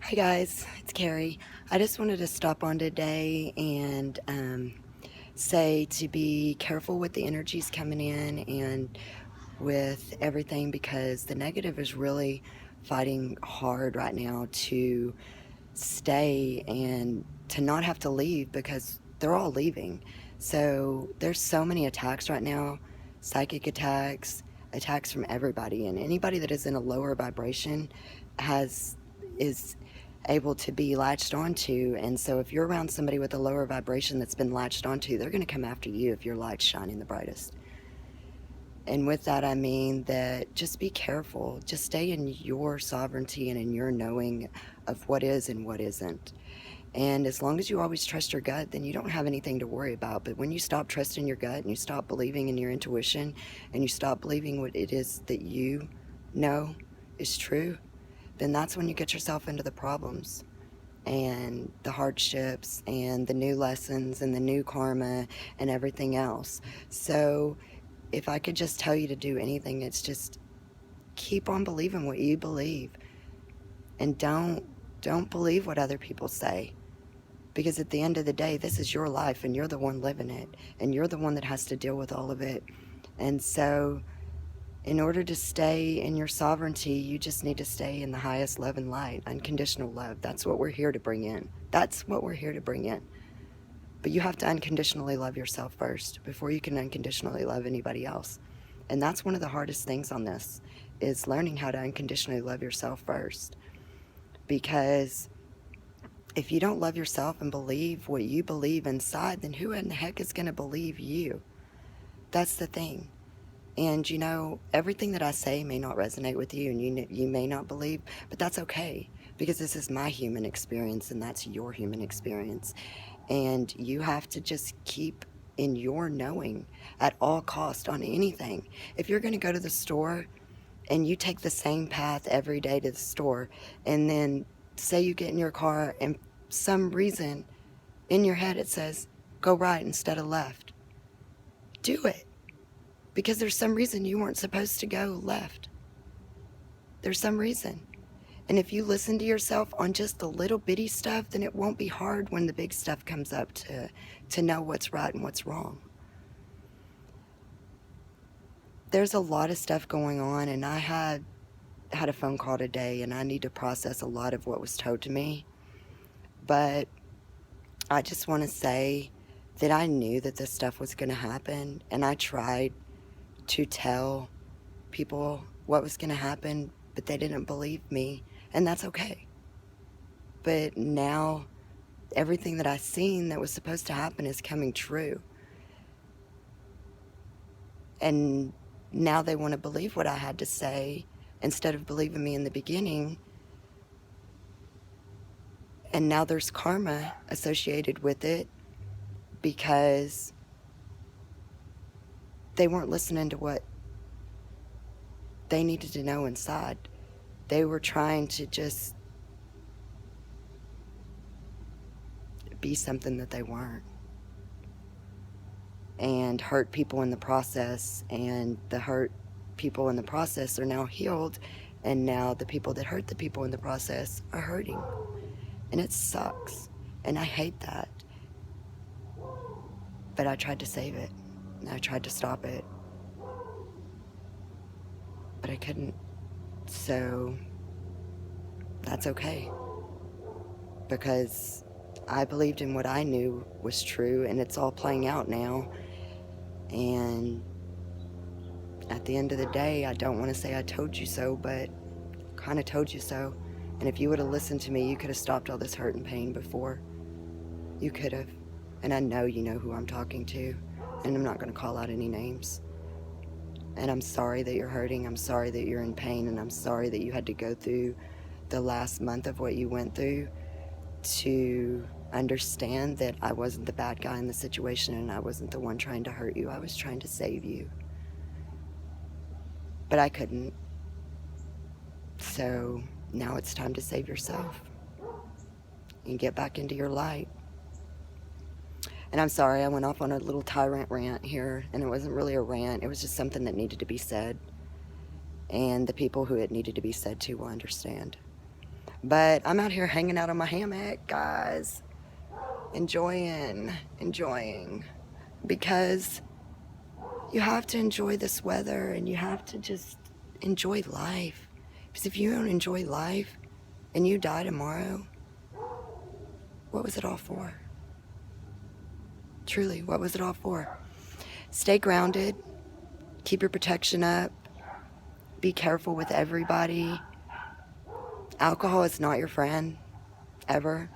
Hi guys, it's Carrie. I just wanted to stop on today and say to be careful with the energies coming in and with everything, because the negative is really fighting hard right now to stay and to not have to leave, because they're all leaving. So there's so many attacks right now, psychic attacks, attacks from everybody, and anybody that is in a lower vibration is able to be latched onto. And so if you're around somebody with a lower vibration that's been latched onto, they're going to come after you if your light's shining the brightest. And with that, I mean that just be careful. Just stay in your sovereignty and in your knowing of what is and what isn't. And as long as you always trust your gut, then you don't have anything to worry about. But when you stop trusting your gut and you stop believing in your intuition and you stop believing what it is that you know is true, then that's when you get yourself into the problems and the hardships and the new lessons and the new karma and everything else. So if I could just tell you to do anything, it's just keep on believing what you believe, and don't believe what other people say, because at the end of the day, this is your life and you're the one living it, and you're the one that has to deal with all of it. And so in order to stay in your sovereignty, you just need to stay in the highest love and light, unconditional love. That's what we're here to bring in. That's what we're here to bring in. But you have to unconditionally love yourself first before you can unconditionally love anybody else. And that's one of the hardest things on this, is learning how to unconditionally love yourself first. Because if you don't love yourself and believe what you believe inside, then who in the heck is going to believe you? That's the thing. And you know, everything that I say may not resonate with you, and you may not believe, but that's okay, because this is my human experience and that's your human experience. And you have to just keep in your knowing at all cost on anything. If you're going to go to the store and you take the same path every day to the store, and then say you get in your car and some reason in your head it says go right instead of left, do it, because there's some reason you weren't supposed to go left. There's some reason. And if you listen to yourself on just the little bitty stuff, then it won't be hard when the big stuff comes up to know what's right and what's wrong. There's a lot of stuff going on, and I had a phone call today, and I need to process a lot of what was told to me. But I just want to say that I knew that this stuff was going to happen, and I tried to tell people what was going to happen, but they didn't believe me, and that's okay. But now everything that I seen that was supposed to happen is coming true. And now they want to believe what I had to say instead of believing me in the beginning. And now there's karma associated with it, because they weren't listening to what they needed to know inside. They were trying to just be something that they weren't, and hurt people in the process. And the hurt people in the process are now healed, and now the people that hurt the people in the process are hurting. And it sucks, and I hate that. But I tried to save it, and I tried to stop it, but I couldn't. So that's okay, because I believed in what I knew was true, and it's all playing out now. And at the end of the day, I don't want to say I told you so, but kind of told you so. And if you would have listened to me, you could have stopped all this hurt and pain before. You could have. And I know you know who I'm talking to, and I'm not going to call out any names. And I'm sorry that you're hurting. I'm sorry that you're in pain, and I'm sorry that you had to go through the last month of what you went through to understand that I wasn't the bad guy in the situation, and I wasn't the one trying to hurt you. I was trying to save you. But I couldn't. So now it's time to save yourself and get back into your light. And I'm sorry, I went off on a little tyrant rant here, and it wasn't really a rant. It was just something that needed to be said. And the people who it needed to be said to will understand. But I'm out here hanging out on my hammock, guys, enjoying, because you have to enjoy this weather and you have to just enjoy life. Because if you don't enjoy life and you die tomorrow, what was it all for? Truly, what was it all for? Stay grounded, keep your protection up, be careful with everybody. Alcohol is not your friend, ever.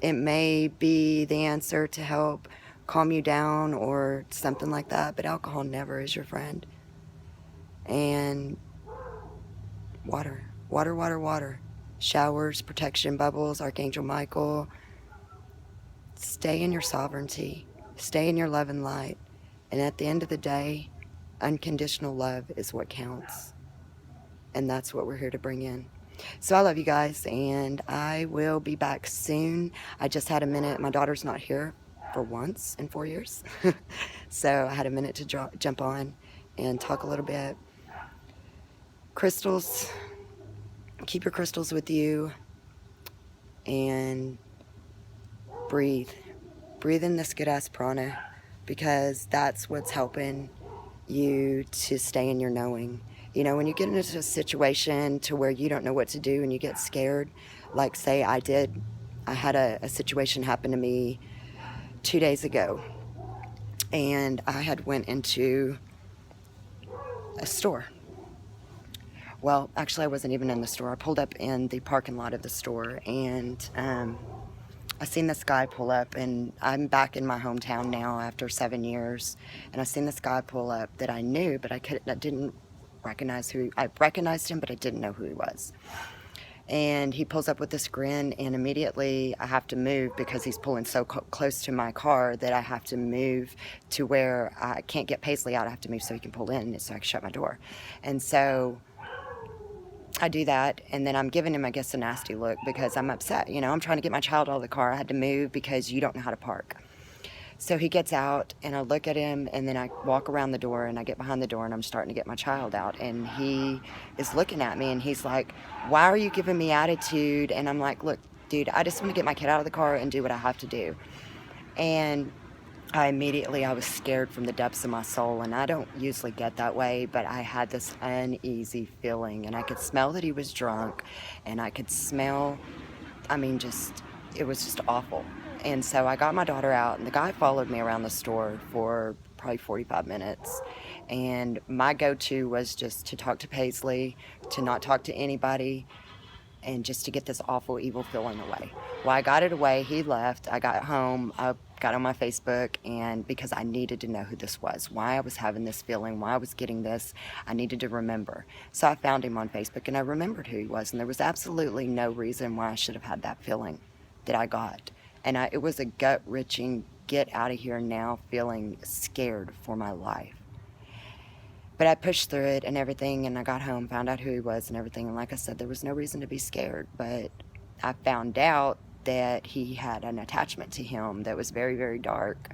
It may be the answer to help calm you down or something like that, but alcohol never is your friend. And water, water, water, water. Showers, protection bubbles, Archangel Michael. Stay in your sovereignty. Stay in your love and light. And at the end of the day, unconditional love is what counts. And that's what we're here to bring in. So I love you guys, and I will be back soon. I just had a minute. My daughter's not here for once in 4 years. So I had a minute to jump on and talk a little bit. Crystals, keep your crystals with you, and breathe. Breathe in this good-ass prana, because that's what's helping you to stay in your knowing. You know, when you get into a situation to where you don't know what to do and you get scared, like say I did. I had a situation happen to me 2 days ago, and I had went into a store. Well, actually I wasn't even in the store. I pulled up in the parking lot of the store, and I seen this guy pull up, and I'm back in my hometown now after 7 years, and I seen this guy pull up that I knew, but I didn't recognize I recognized him, but I didn't know who he was. And he pulls up with this grin, and immediately I have to move because he's pulling so close to my car that I have to move to where I can't get Paisley out. I have to move so he can pull in so I can shut my door. And so I do that, and then I'm giving him, I guess, a nasty look because I'm upset. You know, I'm trying to get my child out of the car. I had to move because you don't know how to park. So he gets out, and I look at him, and then I walk around the door, and I get behind the door, and I'm starting to get my child out. And he is looking at me, and he's like, "Why are you giving me attitude?" And I'm like, "Look, dude, I just want to get my kid out of the car and do what I have to do." And I was scared from the depths of my soul, and I don't usually get that way, but I had this uneasy feeling, and I could smell that he was drunk, and I could smell, it was just awful. And so I got my daughter out, and the guy followed me around the store for probably 45 minutes. And my go-to was just to talk to Paisley, to not talk to anybody, and just to get this awful, evil feeling away. Well, I got it away. He left. I got home. I got on my Facebook, and because I needed to know who this was, why I was having this feeling, why I was getting this, I needed to remember. So I found him on Facebook, and I remembered who he was, and there was absolutely no reason why I should have had that feeling that I got. And it was a gut-wrenching, get out of here now feeling, scared for my life. But I pushed through it and everything, and I got home, found out who he was and everything. And like I said, there was no reason to be scared. But I found out that he had an attachment to him that was very, very dark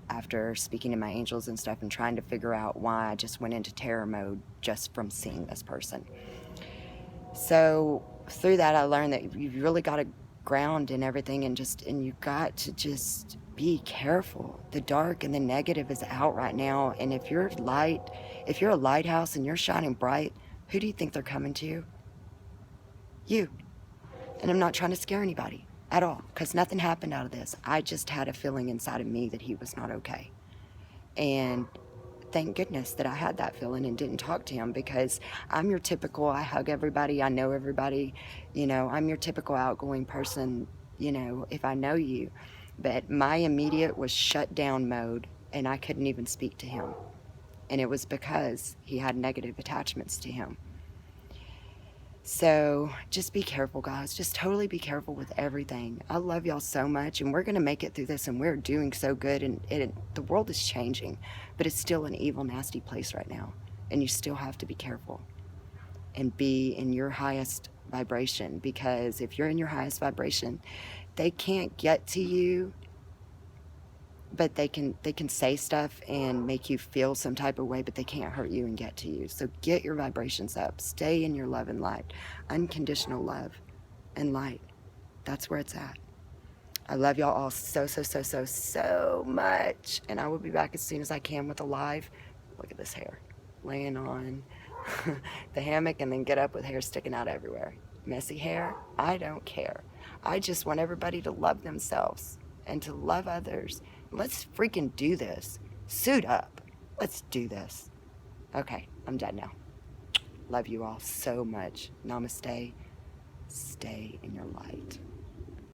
after speaking to my angels and stuff and trying to figure out why I just went into terror mode just from seeing this person. So through that, I learned that you really got to ground in everything, and you got to just be careful. The dark and the negative is out right now, and if you're a lighthouse and you're shining bright, who do you think they're coming to? You. And I'm not trying to scare anybody at all, because nothing happened out of this. I just had a feeling inside of me that he was not okay. And thank goodness that I had that feeling and didn't talk to him, because I'm your typical, I hug everybody, I know everybody, I'm your typical outgoing person, if I know you. But my immediate was shut down mode, and I couldn't even speak to him. And it was because he had negative attachments to him. So just be careful, guys. Just totally be careful with everything. I love y'all so much, and we're going to make it through this, and we're doing so good, and the world is changing, but it's still an evil, nasty place right now, and you still have to be careful and be in your highest vibration, because if you're in your highest vibration, they can't get to you, but they can say stuff and make you feel some type of way, but they can't hurt you and get to you. So get your vibrations up. Stay in your love and light. Unconditional love. and light. That's where it's at. I love y'all all so much. And I will be back as soon as I can with a live. Look at this hair. Laying on the hammock and then get up with hair sticking out everywhere. Messy hair, I don't care. I just want everybody to love themselves and to love others. Let's freaking do this. Suit up. Let's do this. Okay, I'm done now. Love you all so much. Namaste. Stay in your light.